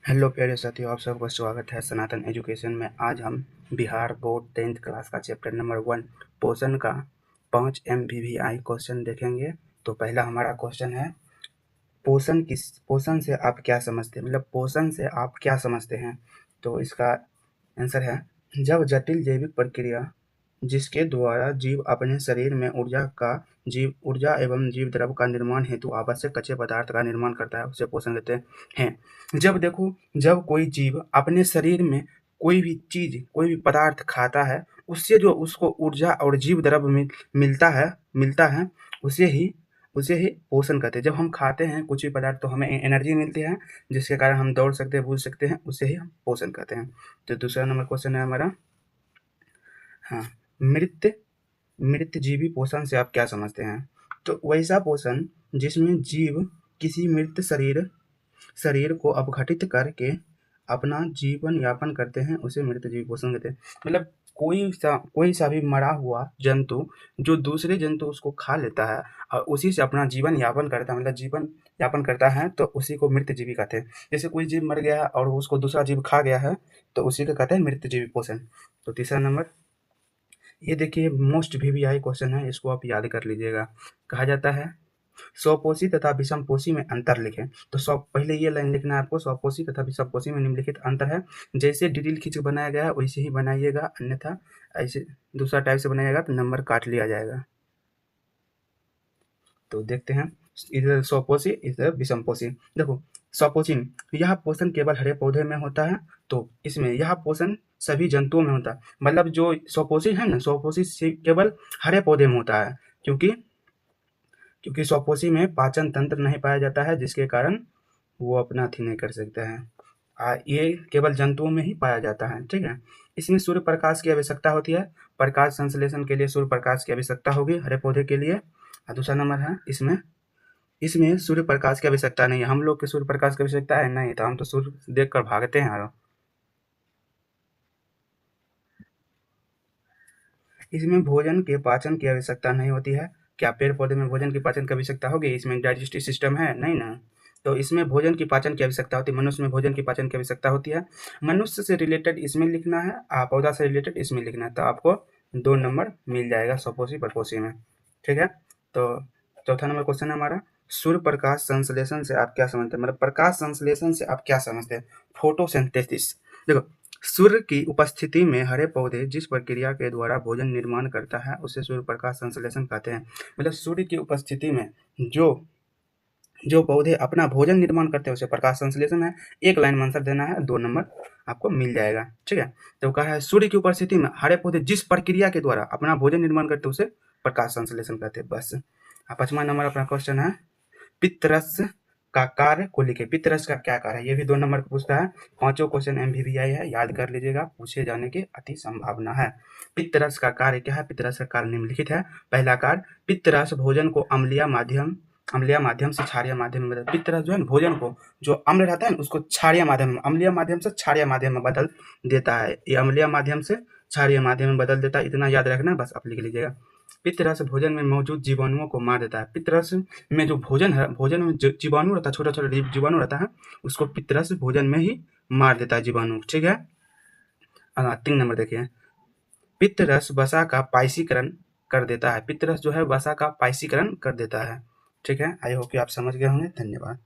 Hello प्यारे साथियों, आप सबका स्वागत है सनातन एजुकेशन में। आज हम बिहार बोर्ड 10th क्लास का चैप्टर नंबर 1 पोषण का 5 MVVI क्वेश्चन देखेंगे। तो पहला हमारा क्वेश्चन है, पोषण से आप क्या समझते हैं, मतलब पोषण से आप क्या समझते हैं। तो इसका आंसर है, जब जटिल जैविक प्रक्रिया जिसके द्वारा जीव अपने शरीर में ऊर्जा एवं जीव द्रव का निर्माण हेतु आवश्यक कच्चे पदार्थ का निर्माण करता है, उसे पोषण कहते हैं। जब कोई जीव अपने शरीर में कोई भी पदार्थ खाता है, उससे जो उसको ऊर्जा और जीव द्रव मिलता है, उसे ही पोषण कहते हैं। जब हम खाते हैं कुछ भी पदार्थ तो हमें एनर्जी मिलती है, जिसके कारण हम दौड़ सकते हैं, बूझ सकते हैं, उसे ही हम पोषण कहते हैं। तो दूसरा नंबर क्वेश्चन है हमारा, हाँ, मृत जीवी पोषण से आप क्या समझते हैं। तो वैसा पोषण जिसमें जीव किसी मृत शरीर को अपघटित करके अपना जीवन यापन करते हैं, उसे मृत जीवी पोषण कहते हैं। मतलब कोई सा भी मरा हुआ जंतु जो दूसरे जंतु उसको खा लेता है और उसी से अपना जीवन यापन करता है, मतलब जीवन यापन करता है, तो उसी को मृत जीवी कहते हैं। जैसे कोई जीव मर गया है और उसको दूसरा जीव खा गया है, तो उसी को कहते हैं मृत जीवी पोषण। तो तीसरा नंबर, ये देखिए मोस्ट VVI क्वेश्चन है, इसको आप याद कर लीजिएगा। कहा जाता है, स्वपोषी तथा विषमपोषी में अंतर लिखें। तो पहले ये लाइन लिखना है आपको, स्वपोषी तथा विषमपोषी में निम्नलिखित अंतर है। जैसे डिटेल खींच के बनाया गया है वैसे ही बनाइएगा, अन्यथा ऐसे दूसरा टाइप से बनाइएगा तो नंबर काट लिया जाएगा। तो देखते हैं, इधर स्वपोषी इधर विषमपोषी। देखो स्वपोषी, यह पोषण केवल हरे पौधे में होता है, तो इसमें यह पोषण सभी जंतुओं में होता है। मतलब जो स्वपोषी है ना, स्वपोषी केवल हरे पौधे में होता है, क्योंकि स्वपोषी में पाचन तंत्र नहीं पाया जाता है, जिसके कारण वो अपना अथी नहीं कर सकता है। ये केवल जंतुओं में ही पाया जाता है, ठीक है। इसमें सूर्य प्रकाश की आवश्यकता होती है, प्रकाश संश्लेषण के लिए सूर्य प्रकाश की आवश्यकता होगी हरे पौधे के लिए। दूसरा नंबर है, इसमें सूर्य प्रकाश की आवश्यकता नहीं है। हम लोग के सूर्य प्रकाश की आवश्यकता है नहीं, तो हम तो सूर्य देख कर भागते हैं। इसमें भोजन के पाचन की आवश्यकता नहीं होती है। क्या पेड़ पौधे में भोजन की पाचन की आवश्यकता होगी? इसमें डाइजेस्टिव सिस्टम है नहीं ना, तो इसमें भोजन की पाचन की आवश्यकता होती है। मनुष्य में भोजन की पाचन की आवश्यकता होती है। मनुष्य से रिलेटेड इसमें लिखना है, पौधा से रिलेटेड इसमें लिखना है, तो आपको 2 नंबर मिल जाएगा स्वपोषी परपोषी में, ठीक है। तो चौथा नंबर क्वेश्चन है हमारा, सूर्य प्रकाश संश्लेषण से आप क्या समझते हैं, मतलब प्रकाश संश्लेषण से आप क्या समझते हैं। फोटोसिंथेसिस। देखो, सूर्य की उपस्थिति में हरे पौधे जिस प्रक्रिया के द्वारा भोजन निर्माण करता है, उसे सूर्य प्रकाश संश्लेषण कहते हैं। मतलब सूर्य की उपस्थिति में जो पौधे अपना भोजन निर्माण करते हैं, उसे प्रकाश संश्लेषण है। एक लाइन में आंसर देना है, 2 नंबर आपको मिल जाएगा, ठीक है। तो कहा है, सूर्य की उपस्थिति में हरे पौधे जिस प्रक्रिया के द्वारा अपना भोजन निर्माण करते हैं, उसे प्रकाश संश्लेषण कहते हैं, बस। 5वां नंबर अपना क्वेश्चन है, पितरस का कार्य को लिखे। पितरस का क्या कार्य है, ये भी 2 नंबर का पूछता है। 5 क्वेश्चन MVVI है, याद कर लीजिएगा, पूछे जाने की अति संभावना है। पितरस का कार्य क्या है? पितरस का कार्य निम्नलिखित है। पहला कार्य, पितरस भोजन को अम्लीय माध्यम से क्षारीय माध्यम में बदल। पितरस जो है भोजन को, जो अम्ल रहता है उसको अम्लीय माध्यम से क्षारीय माध्यम में बदल देता है। ये अम्लीय माध्यम से क्षारीय माध्यम में बदल देता है, इतना याद रखना, बस आप लिख लीजिएगा। पितरस भोजन में मौजूद जीवाणुओं को मार देता है। पितरस में जो भोजन है, भोजन में जो जीवाणु रहता है, छोटा छोटा जीवाणु रहता है, उसको पितरस भोजन में ही मार देता है जीवाणु, ठीक है। 3 नंबर देखिए, पितरस वसा का पाइसीकरण कर देता है। पितरस जो है वसा का पाइसीकरण कर देता है, ठीक है। आई होप कि आप समझ गए होंगे। धन्यवाद।